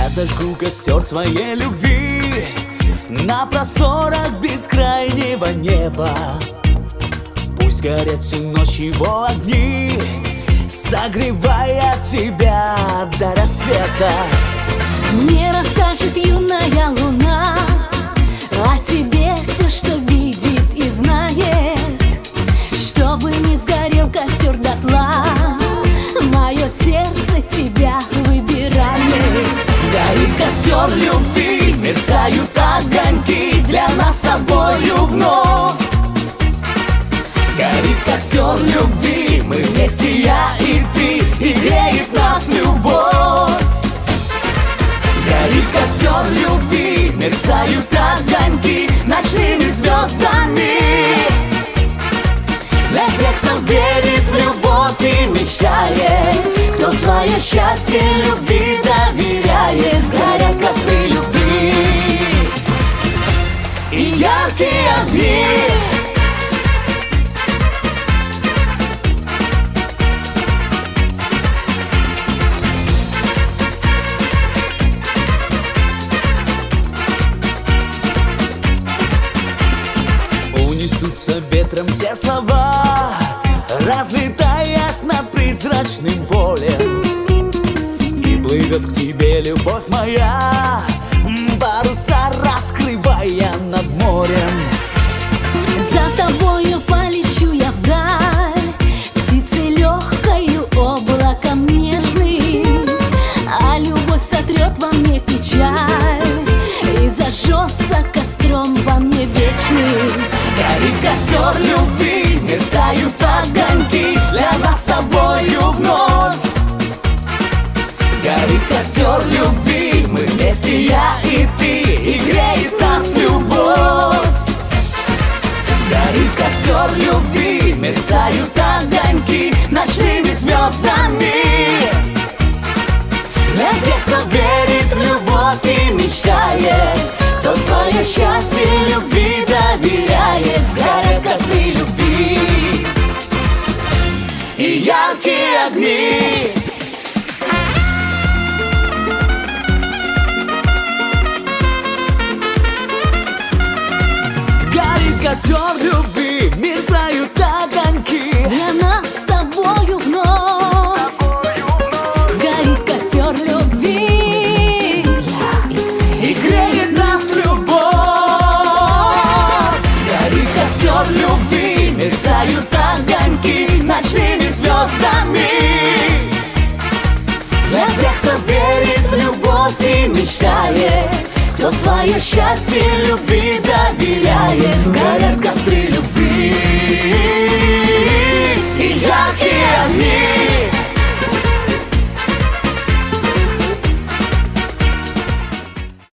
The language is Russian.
Я зажгу костер своей любви на просторах бескрайнего неба. Пусть горят всю ночь его огни, согревая тебя до рассвета. Мне расскажет юная луна о тебе все, что видит и знает, чтобы не сгорел костер дотла. Мое сердце тебя выбирает. Горит костер любви, мерцают огоньки для нас с тобою вновь. Горит костер любви, мы вместе, я и ты, и греет нас любовь. Горит костер любви, мерцают огоньки ночными звездами. Для тех, кто верит в любовь и мечтает, кто свое счастье любви доверяет. Горят костры любви и яркие огни. Унесутся ветром все слова, разлетаясь над призрачным полем. И плывет к тебе любовь моя, паруса раскрывая над морем. За тобою полечу я вдаль, птицей легкою, облаком нежным, а любовь сотрет во мне печаль и зажжется костром во мне вечным. Горит костер любви, мерцают огоньки для нас с тобою вновь. Горит костер любви, мы вместе, я и ты, и греет нас любовь. Горит костер любви, мерцают огоньки ночными звездами. Для тех, кто верит в любовь и мечтает, кто свое счастье любви доверяет. Горят костры любви и яркие огни. Горит костер любви, мерцают огоньки для нас с тобою вновь. Горит костер любви и греет нас любовь. Горит костер любви, мерцают огоньки ночными звездами. Для тех, кто верит в любовь и мечтает, кто свое счастье любви доверяет. Горят костры любви.